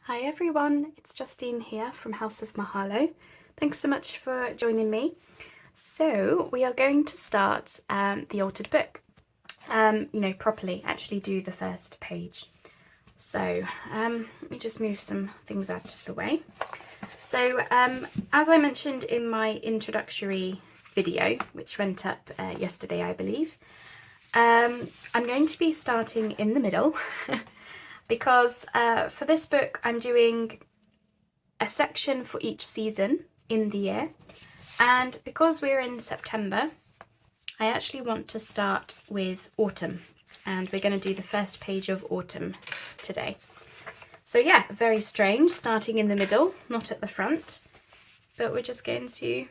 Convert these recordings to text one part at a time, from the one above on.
Hi everyone, it's Justine here from House of Mahalo. Thanks so much for joining me. So we are going to start the altered book, properly actually do the first page. So let me just move some things out of the way. So as I mentioned in my introductory video, which went up yesterday I believe, I'm going to be starting in the middle because for this book I'm doing a section for each season in the year, and because we're in September I actually want to start with autumn, and we're going to do the first page of autumn today. So yeah, very strange starting in the middle, not at the front, but we're just going to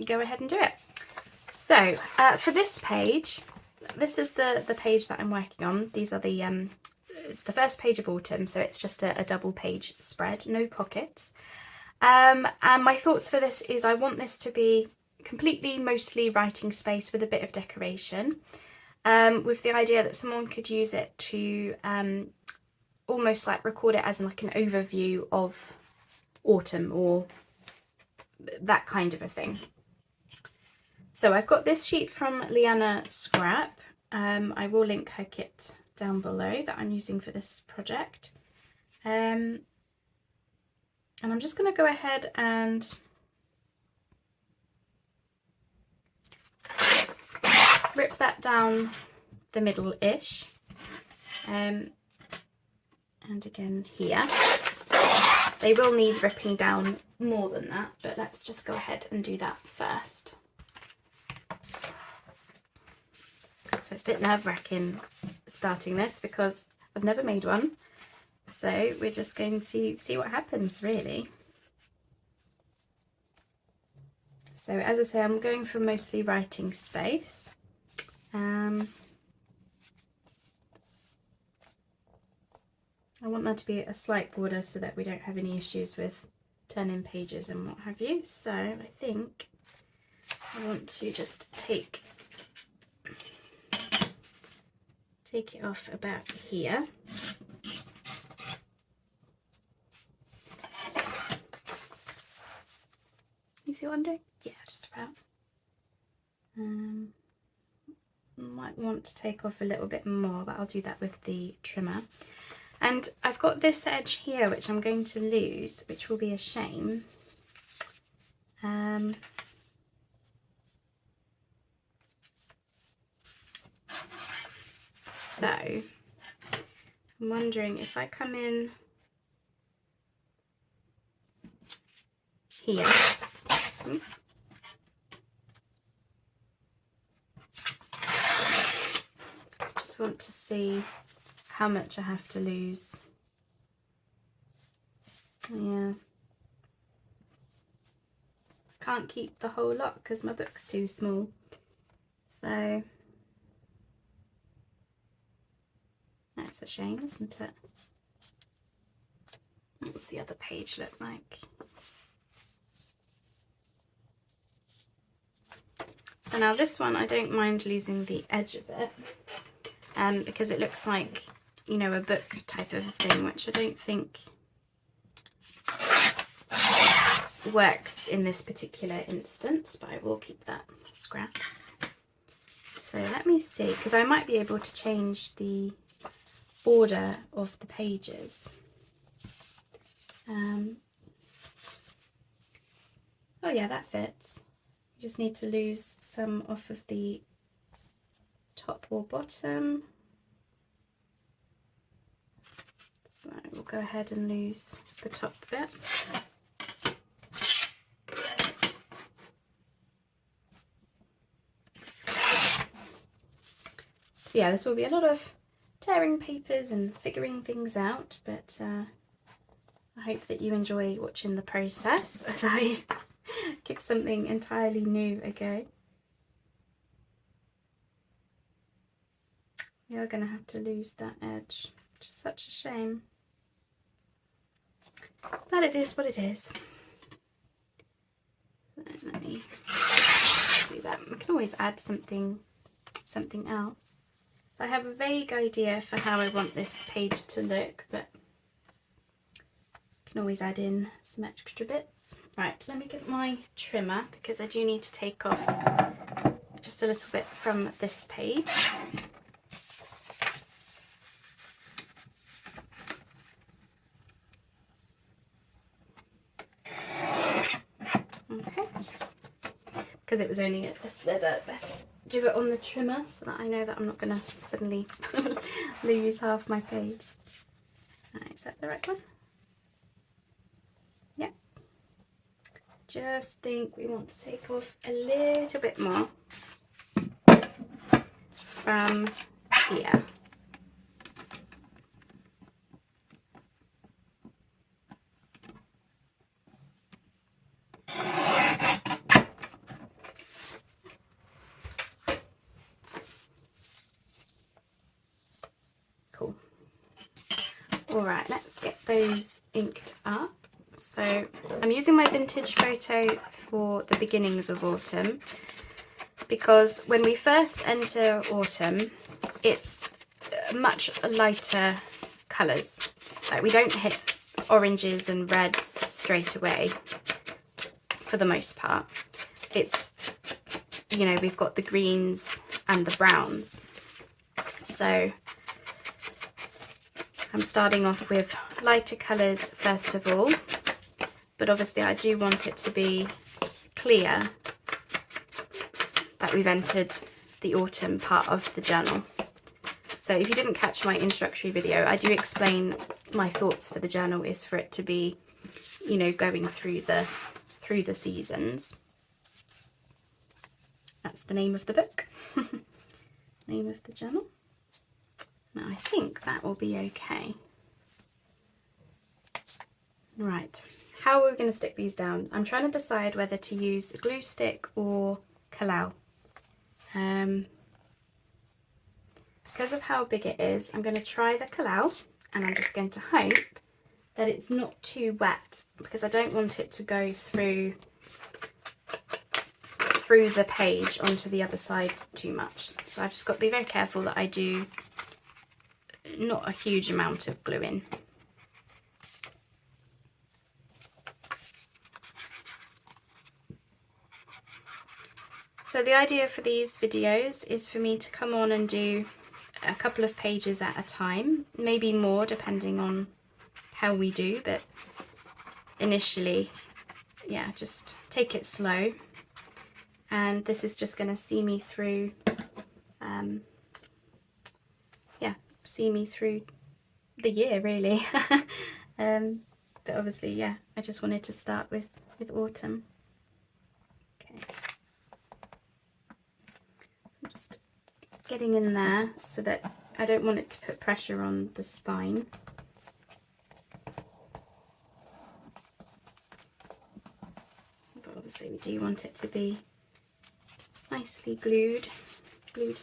go ahead and do it. So for this page, this is the page that I'm working on. These are the it's the first page of autumn, so it's just a double page spread, no pockets. And my thoughts for this is I want this to be completely mostly writing space with a bit of decoration, with the idea that someone could use it to almost like record it as like an overview of autumn or that kind of a thing. So I've got this sheet from Leanna Scrap. I will link her kit down below that I'm using for this project. And I'm just going to go ahead and rip that down the middle-ish. And again here. They will need ripping down more than that, but let's just go ahead and do that first. So it's a bit nerve-wracking starting this because I've never made one. So we're just going to see what happens, really. So as I say, I'm going for mostly writing space. I want there to be a slight border so that we don't have any issues with turning pages and what have you. So I think I want to just take it off about here. You see what I'm doing? Yeah, just about. Might want to take off a little bit more, but I'll do that with the trimmer. And I've got this edge here which I'm going to lose, which will be a shame. So I'm wondering if I come in here. Just want to see how much I have to lose. Yeah. Can't keep the whole lot because my book's too small. So that's a shame, isn't it? What's the other page look like? So now this one, I don't mind losing the edge of it, because it looks like, you know, a book type of thing, which I don't think works in this particular instance, but I will keep that scrap. So let me see, because I might be able to change the order of the pages. Oh yeah, that fits. You just need to lose some off of the top or bottom. So we'll go ahead and lose the top bit. So yeah, this will be a lot of tearing papers and figuring things out, but I hope that you enjoy watching the process as I give something entirely new a go. We are going to have to lose that edge, which is such a shame. But it is what it is. So let me do that. We can always add something else. So I have a vague idea for how I want this page to look, but can always add in some extra bits. Right, let me get my trimmer because I do need to take off just a little bit from this page. Okay, because it was only a slither, best do it on the trimmer so that I know that I'm not going to suddenly lose half my page. Is that the right one? Yeah. Just think we want to take off a little bit more from here. Cool. All right, let's get those inked up. So I'm using my vintage photo for the beginnings of autumn because when we first enter autumn, it's much lighter colours. Like we don't hit oranges and reds straight away for the most part. It's, you know, we've got the greens and the browns. So I'm starting off with lighter colours first of all, but obviously I do want it to be clear that we've entered the autumn part of the journal. So if you didn't catch my introductory video, I do explain my thoughts for the journal is for it to be, you know, going through the seasons. That's the name of the book. Name of the journal. Now I think that will be okay. Right, how are we going to stick these down? I'm trying to decide whether to use a glue stick or collal. Because of how big it is, I'm going to try the collal, and I'm just going to hope that it's not too wet because I don't want it to go through the page onto the other side too much. So I've just got to be very careful that I do not a huge amount of glue in. So the idea for these videos is for me to come on and do a couple of pages at a time, maybe more depending on how we do, but initially, yeah, just take it slow. And this is just going to see me through, see me through the year really. But obviously, yeah, I just wanted to start with autumn. Okay. So just getting in there so that I don't want it to put pressure on the spine. But obviously we do want it to be nicely glued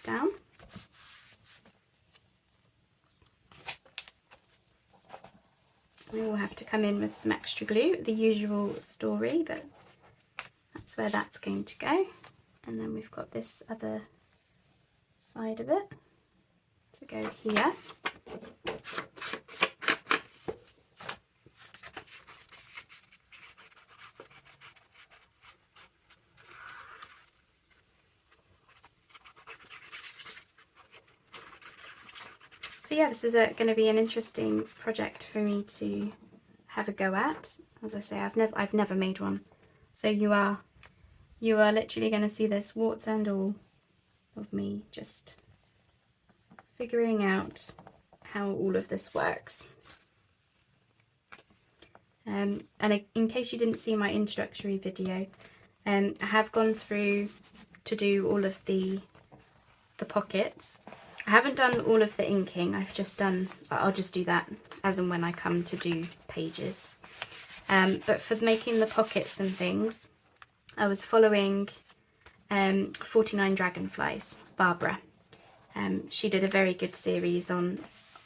down. I will have to come in with some extra glue, the usual story, but that's where that's going to go. And then we've got this other side of it to go here. So yeah, this is going to be an interesting project for me to have a go at. As I say, I've never made one, so you are literally going to see this warts and all of me just figuring out how all of this works. And in case you didn't see my introductory video, I have gone through to do all of the pockets. I haven't done all of the inking, I'll just do that as and when I come to do pages. But for making the pockets and things, I was following 49 Dragonflies, Barbara. She did a very good series on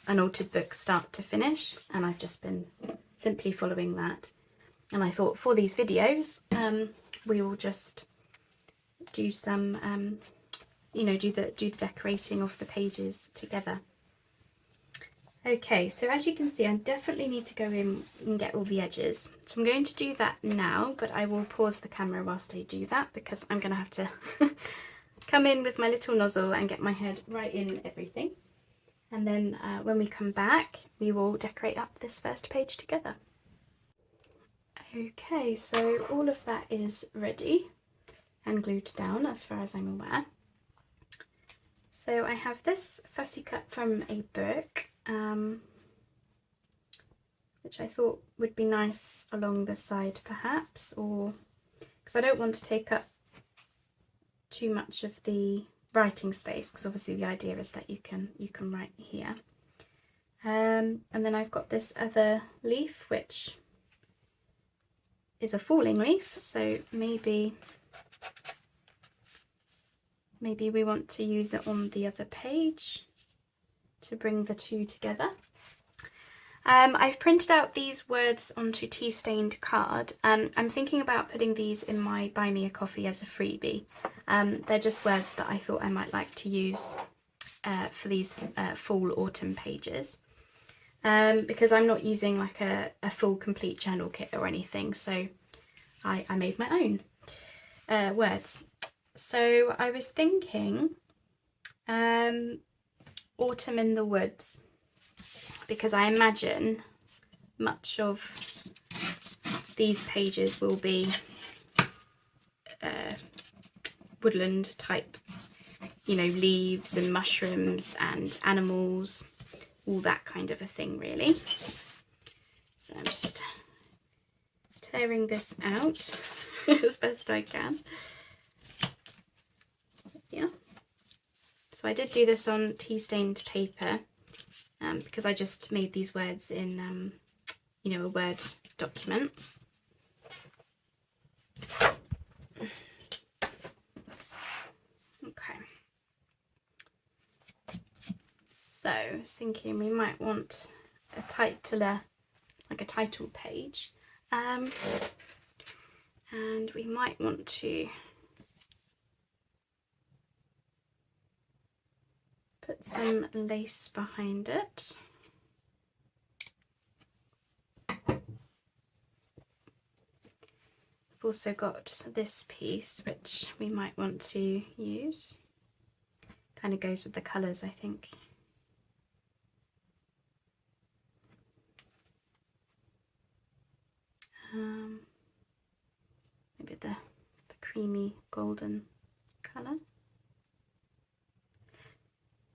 an altered book start to finish, and I've just been simply following that. And I thought for these videos, we will just do some you know, do the decorating of the pages together. Okay, so as you can see, I definitely need to go in and get all the edges. So I'm going to do that now, but I will pause the camera whilst I do that because I'm going to have to come in with my little nozzle and get my head right in everything. And then when we come back, we will decorate up this first page together. Okay, so all of that is ready and glued down as far as I'm aware. So I have this fussy cut from a book, which I thought would be nice along the side perhaps, or because I don't want to take up too much of the writing space, because obviously the idea is that you can write here. And then I've got this other leaf which is a falling leaf, so maybe we want to use it on the other page to bring the two together. I've printed out these words onto tea stained card. I'm thinking about putting these in my Buy Me a Coffee as a freebie. They're just words that I thought I might like to use for these fall autumn pages, because I'm not using like a full complete journal kit or anything, so I made my own words. So I was thinking autumn in the woods, because I imagine much of these pages will be woodland type, you know, leaves and mushrooms and animals, all that kind of a thing really. So I'm just tearing this out as best I can. Yeah. So I did do this on tea stained paper, because I just made these words in, you know, a Word document. Okay. So thinking we might want a titler, like a title page, and we might want to put some lace behind it. I've also got this piece which we might want to use. Kind of goes with the colours, I think. Maybe the creamy golden colour.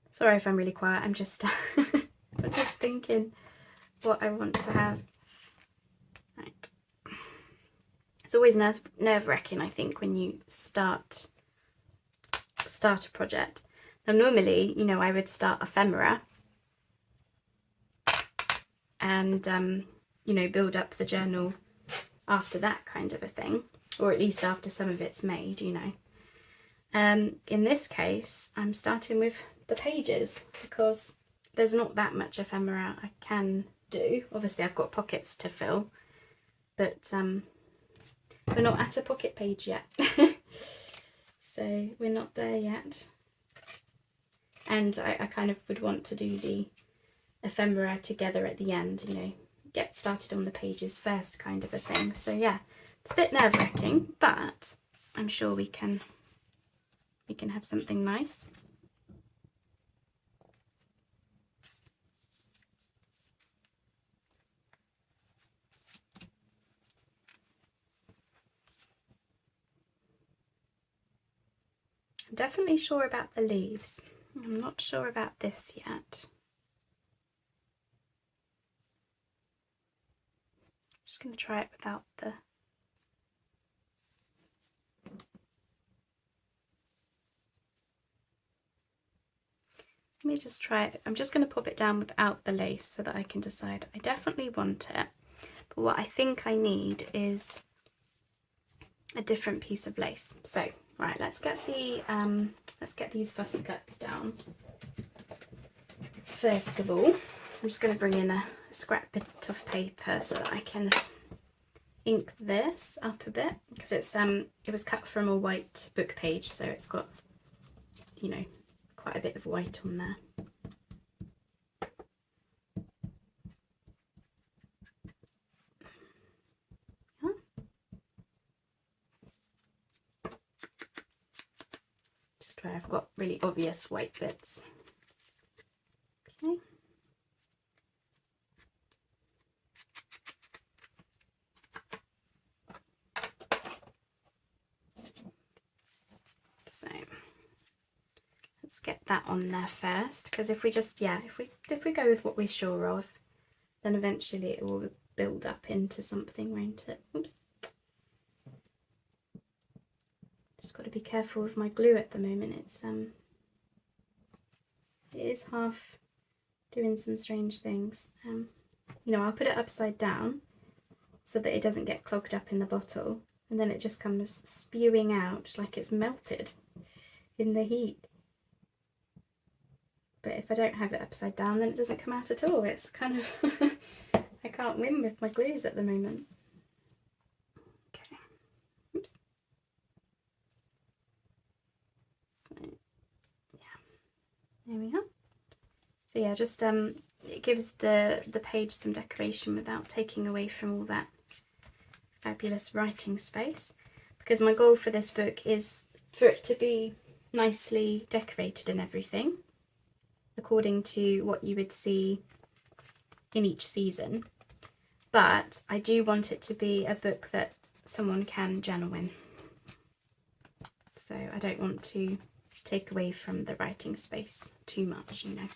Sorry if I'm really quiet, I'm just I'm just thinking what I want to have. Right. It's always nerve-wracking, I think, when you start a project. Now normally, you know, I would start ephemera and you know, build up the journal after that kind of a thing, or at least after some of it's made, you know. In this case, I'm starting with the pages because there's not that much ephemera I can do. Obviously I've got pockets to fill, but we're not at a pocket page yet. So we're not there yet. And I kind of would want to do the ephemera together at the end, you know, get started on the pages first kind of a thing. So yeah, it's a bit nerve-wracking, but I'm sure we can have something nice. I'm definitely sure about the leaves. I'm not sure about this yet. I'm just going to try it without the... Let me just try it. I'm just going to pop it down without the lace so that I can decide. I definitely want it, but what I think I need is a different piece of lace. So, right, let's get these fussy cuts down first of all. So I'm just going to bring in a scrap bit of paper so that I can ink this up a bit, because it's it was cut from a white book page, so it's got, you know, quite a bit of white on there. where I've got really obvious white bits. Okay. So let's get that on there first, because if we just, if we go with what we're sure of, then eventually it will build up into something, won't it? Oops. Just got to be careful with my glue at the moment. It is half doing some strange things. You know, I'll put it upside down so that it doesn't get clogged up in the bottle, and then it just comes spewing out like it's melted in the heat. But if I don't have it upside down, then it doesn't come out at all. It's kind of I can't win with my glues at the moment. Okay. Oops. So yeah, there we are. So yeah, just it gives the page some decoration without taking away from all that fabulous writing space, because my goal for this book is for it to be nicely decorated and everything according to what you would see in each season, but I do want it to be a book that someone can journal in, so I don't want to take away from the writing space too much, you know.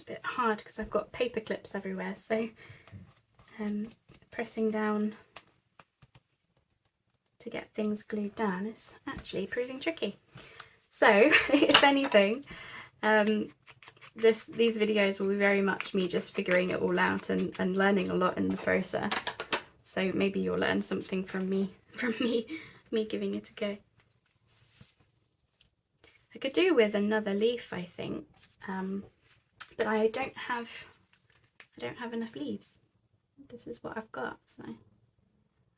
Bit hard because I've got paper clips everywhere, so pressing down to get things glued down is actually proving tricky. So if anything, these videos will be very much me just figuring it all out and learning a lot in the process, so maybe you'll learn something from me giving it a go. I could do with another leaf, I think, but I don't have enough leaves. This is what I've got, so I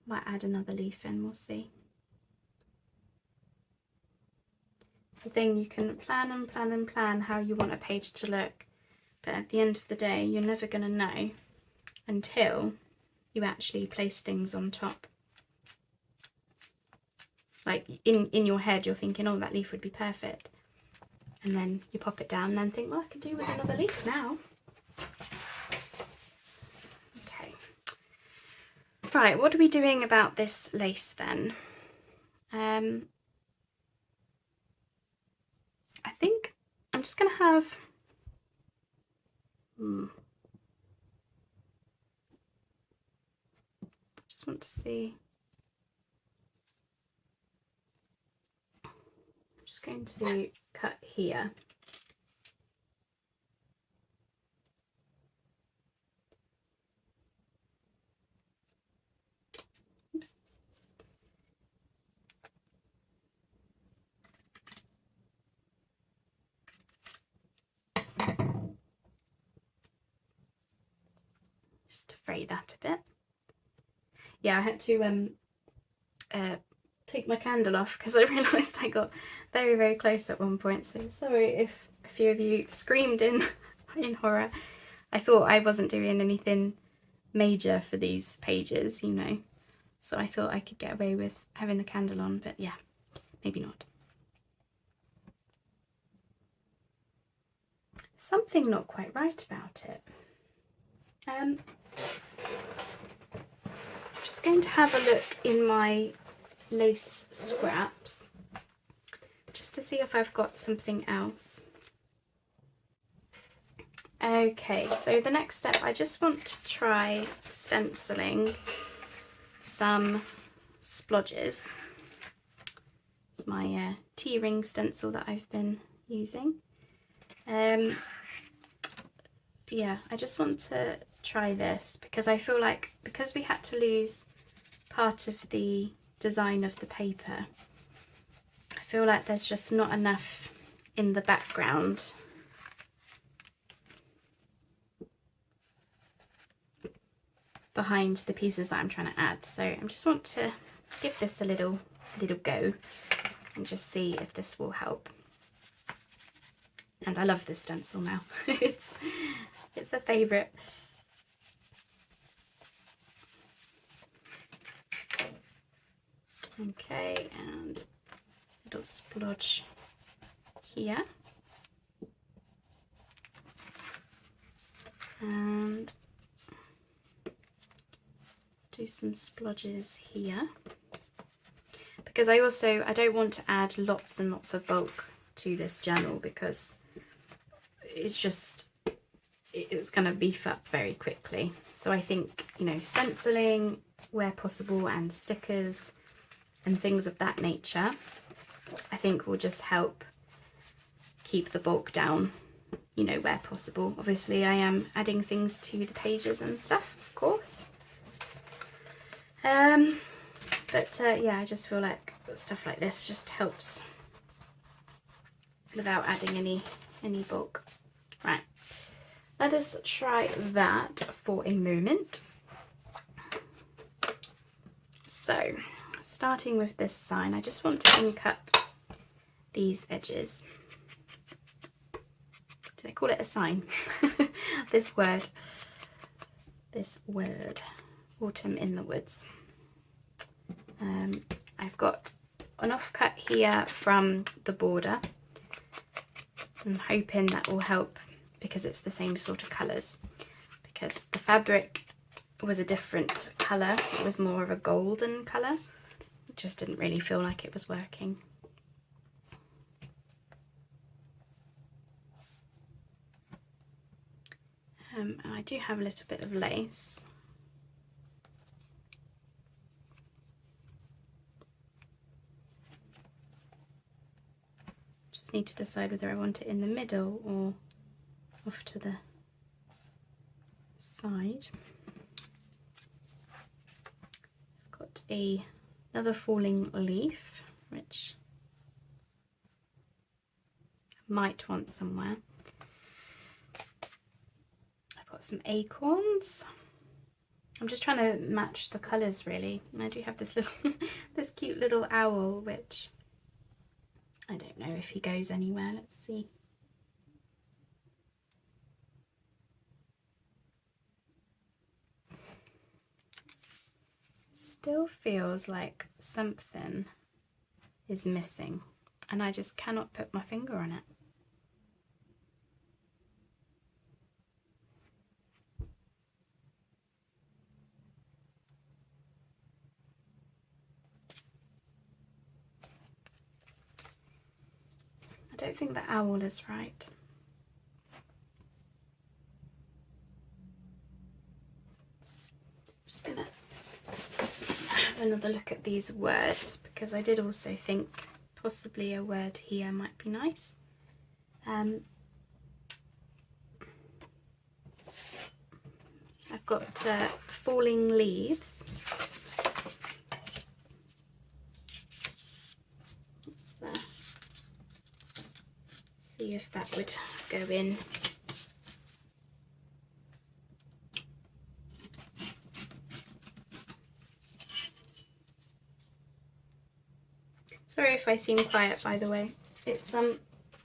might add another leaf in, we'll see. It's the thing, you can plan and plan and plan how you want a page to look, but at the end of the day you're never going to know until you actually place things on top. Like in your head you're thinking, oh, that leaf would be perfect, and then you pop it down and then think, well, I could do with another leaf now. Okay. Right, what are we doing about this lace then? I think I'm just going to have... just want to see... I'm just going to cut here. Oops. Just to fray that a bit. Yeah, I had to take my candle off because I realised I got very, very close at one point, so sorry if a few of you screamed in horror. I thought I wasn't doing anything major for these pages, you know, so I thought I could get away with having the candle on, but yeah, maybe not. Something not quite right about it. Just going to have a look in my lace scraps just to see if I've got something else. Okay, so the next step, I just want to try stenciling some splodges. It's my T-ring stencil that I've been using. Yeah, I just want to try this because I feel like, because we had to lose part of the design of the paper, I feel like there's just not enough in the background. Behind the pieces that I'm trying to add, so I just want to give this a little go and just see if this will help. And I love this stencil now. it's a favourite. Okay, and a little splodge here. And do some splodges here. Because I don't want to add lots and lots of bulk to this journal, because it's going to beef up very quickly. So I think, you know, stenciling where possible and stickers and things of that nature, I think will just help keep the bulk down, you know, where possible. Obviously I am adding things to the pages and stuff, of course. Yeah, I just feel like stuff like this just helps without adding any bulk. Right, let us try that for a moment. So, starting with this sign, I just want to ink up these edges. Did I call it a sign? This word, Autumn in the Woods. I've got an offcut here from the border. I'm hoping that will help because it's the same sort of colours. Because the fabric was a different colour, it was more of a golden colour. It just didn't really feel like it was working. And I do have a little bit of lace. Need to decide whether I want it in the middle or off to the side. I've got another falling leaf, which I might want somewhere. I've got some acorns. I'm just trying to match the colours really. And I do have this little, this cute little owl, which I don't know if he goes anywhere. Let's see. Still feels like something is missing and I just cannot put my finger on it. I don't think the owl is right. I'm just gonna have another look at these words because I did also think possibly a word here might be nice. I've got falling leaves. Let's see if that would go in. Sorry if I seem quiet, by the way. It's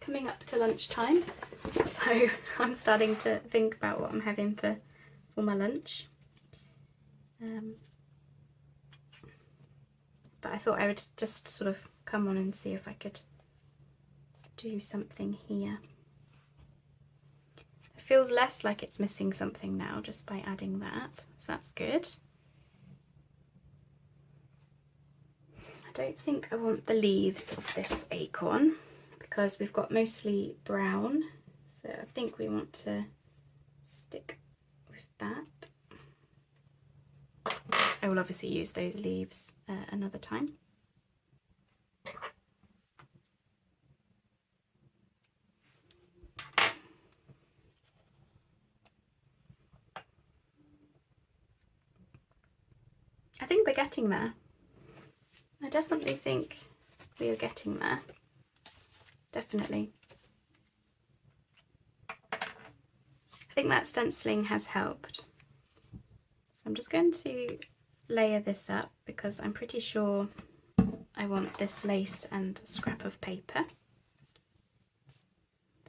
coming up to lunchtime, so I'm starting to think about what I'm having for my lunch. But I thought I would just sort of come on and see if I could do something here. It feels less like it's missing something now just by adding that, so that's good. I don't think I want the leaves of this acorn because we've got mostly brown, so I think we want to stick with that. I will obviously use those leaves another time. I think we're getting there. I definitely think we are getting there. Definitely. I think that stenciling has helped. So I'm just going to layer this up because I'm pretty sure I want this lace and scrap of paper.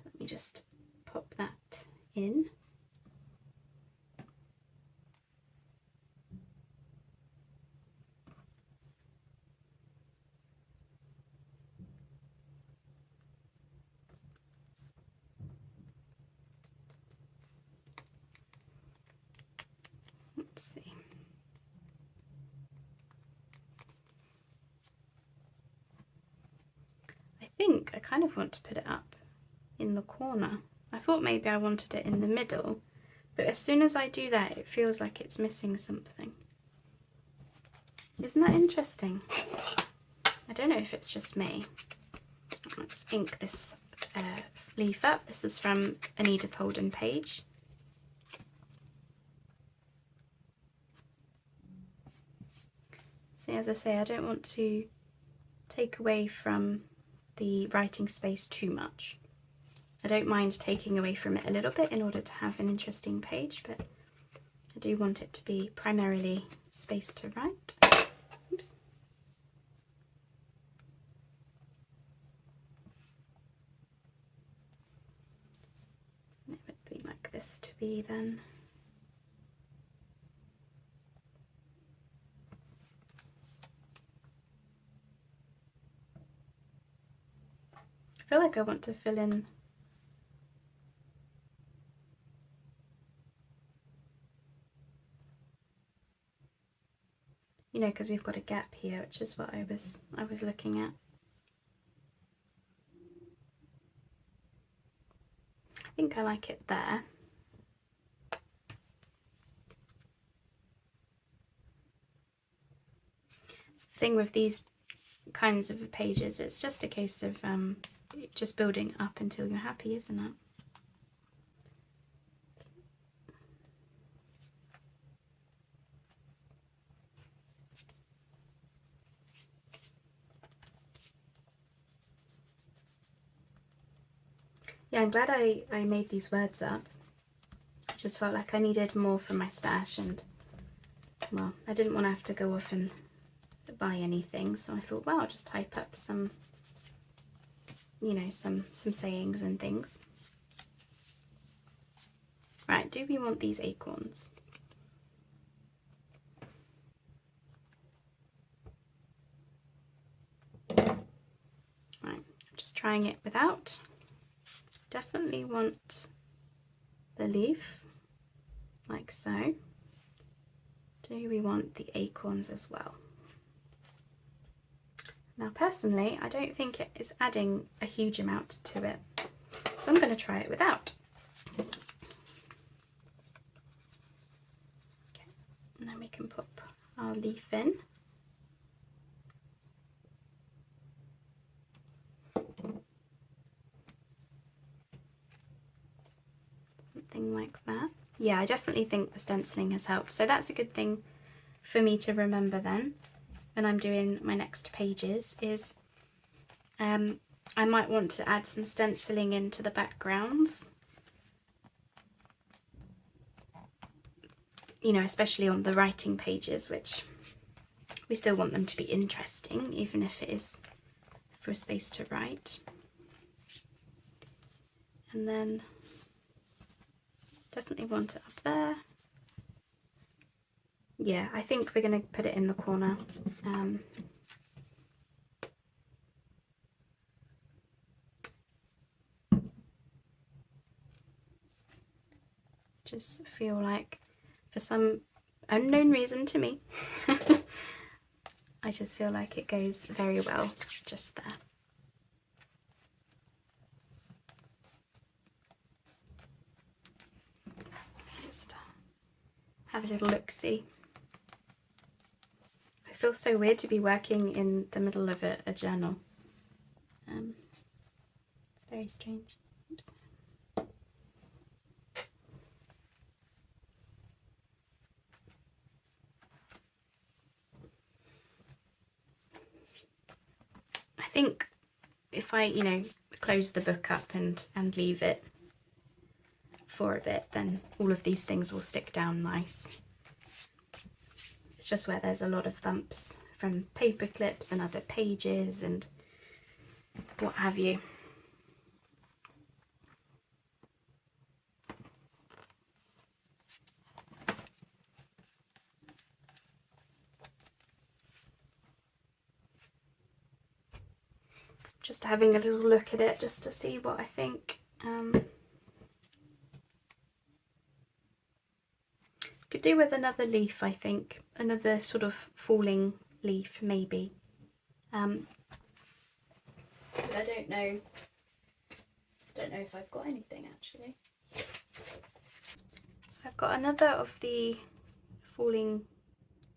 Let me just pop that in. Let's see. I think I kind of want to put it up in the corner. I thought maybe I wanted it in the middle, but as soon as I do that, it feels like it's missing something. Isn't that interesting? I don't know if it's just me. Let's ink this leaf up. This is from an Edith Holden page. See, as I say, I don't want to take away from the writing space too much. I don't mind taking away from it a little bit in order to have an interesting page, but I do want it to be primarily space to write. Oops. It would be like this to be then. I feel like I want to fill in you know, because we've got a gap here, which is what I was looking at. I think I like it there. It's the thing with these kinds of pages, it's just a case of just building up until you're happy, isn't it? Yeah, I'm glad I made these words up. I just felt like I needed more from my stash, and well, I didn't want to have to go off and buy anything, so I thought, well, I'll just type up some, you know, some sayings and things. Right, do we want these acorns? Right, I'm just trying it without. Definitely want the leaf, like so. Do we want the acorns as well? Now personally, I don't think it is adding a huge amount to it, so I'm going to try it without. Okay. And then we can pop our leaf in. Something like that. Yeah, I definitely think the stenciling has helped, so that's a good thing for me to remember then when I'm doing my next pages is I might want to add some stenciling into the backgrounds, you know, especially on the writing pages, which we still want them to be interesting even if it is for a space to write. And then definitely want it up there. Yeah, I think we're going to put it in the corner. Just feel like, for some unknown reason to me, I just feel like it goes very well just there. Just have a little look-see. It feels so weird to be working in the middle of a journal. It's very strange. Oops. I think if I, you know, close the book up and leave it for a bit, then all of these things will stick down nice. It's just where there's a lot of bumps from paper clips and other pages and what have you. just having a little look at it just to see what I think. Could do with another leaf, I think. Another sort of falling leaf, maybe. But I don't know. Don't know if I've got anything actually. So I've got another of the falling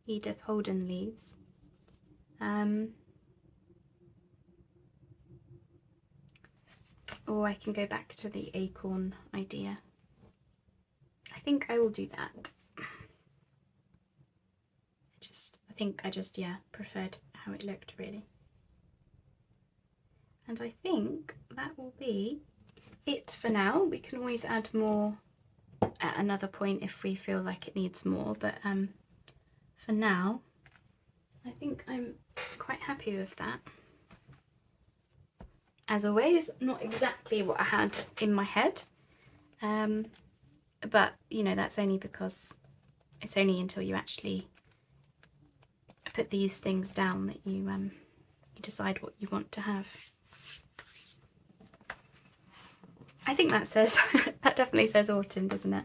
Edith Holden leaves. Or I can go back to the acorn idea. I think I will do that. I think I just, yeah, preferred how it looked really. And I think that will be it for now. We can always add more at another point if we feel like it needs more, but for now I think I'm quite happy with that. As always, not exactly what I had in my head, but you know, that's only because it's only until you actually put these things down that you decide what you want to have. I think that says that definitely says autumn, doesn't it?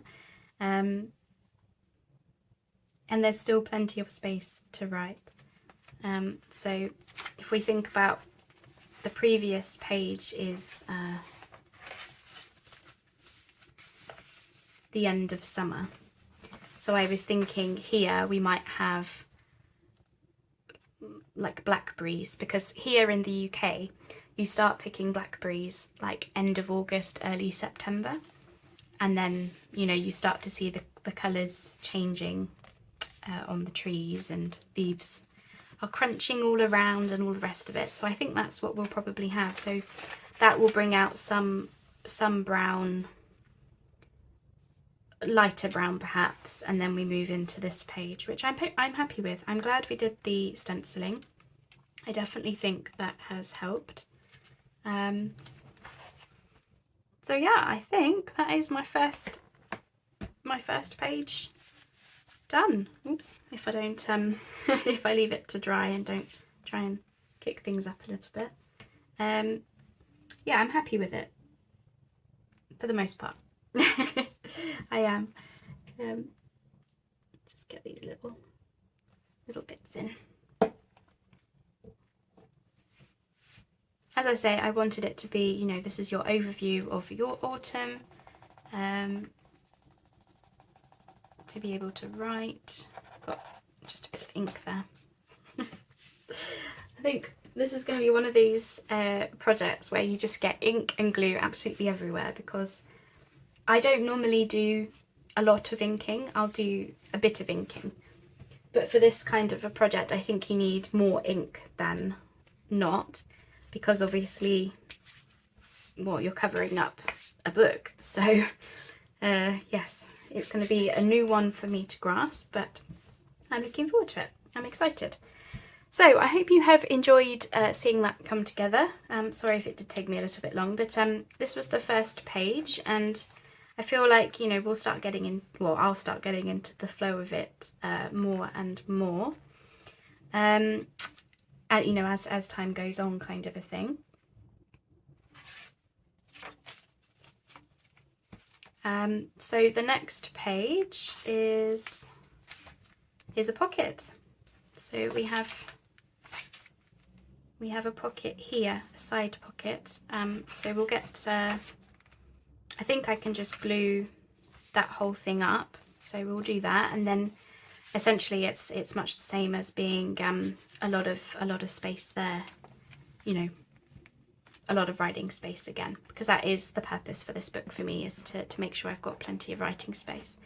And there's still plenty of space to write. So if we think about the previous page is the end of summer. So I was thinking here we might have like blackberries, because here in the UK you start picking blackberries like end of August, early September, and then you know you start to see the colours changing on the trees, and leaves are crunching all around and all the rest of it. So I think that's what we'll probably have. So that will bring out some brown, lighter brown perhaps, and then we move into this page, which I'm happy with. I'm glad we did the stenciling. I definitely think that has helped. So yeah, I think that is my first page done. Oops, if I don't if I leave it to dry and don't try and kick things up a little bit. Yeah, I'm happy with it for the most part. I am. Just get these little bits in. As I say, I wanted it to be, you know, this is your overview of your autumn, to be able to write. Got just a bit of ink there. I think this is going to be one of these projects where you just get ink and glue absolutely everywhere, because I don't normally do a lot of inking. I'll do a bit of inking, but for this kind of a project I think you need more ink than not, because obviously, well, you're covering up a book. So yes, it's going to be a new one for me to grasp, but I'm looking forward to it. I'm excited. So I hope you have enjoyed seeing that come together. Sorry if it did take me a little bit long, but this was the first page, and I feel like, you know, we'll start getting in, well, I'll start getting into the flow of it more and more. You know, as time goes on, kind of a thing. So the next page is a pocket. So we have a pocket here, a side pocket. So we'll get. I think I can just glue that whole thing up. So we'll do that, and then essentially it's much the same as being a lot of space there, you know, a lot of writing space again, because that is the purpose for this book for me, is to make sure I've got plenty of writing space.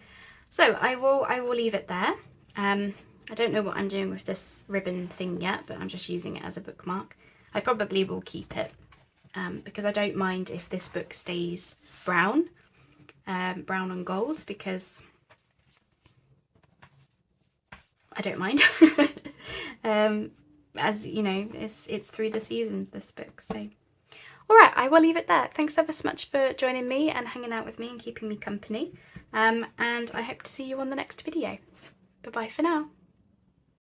So I will leave it there. I don't know what I'm doing with this ribbon thing yet, but I'm just using it as a bookmark. I probably will keep it because I don't mind if this book stays brown and gold, because I don't mind. As you know, it's through the seasons, this book. So alright, I will leave it there. Thanks ever so much for joining me and hanging out with me and keeping me company, and I hope to see you on the next video. Bye bye for now.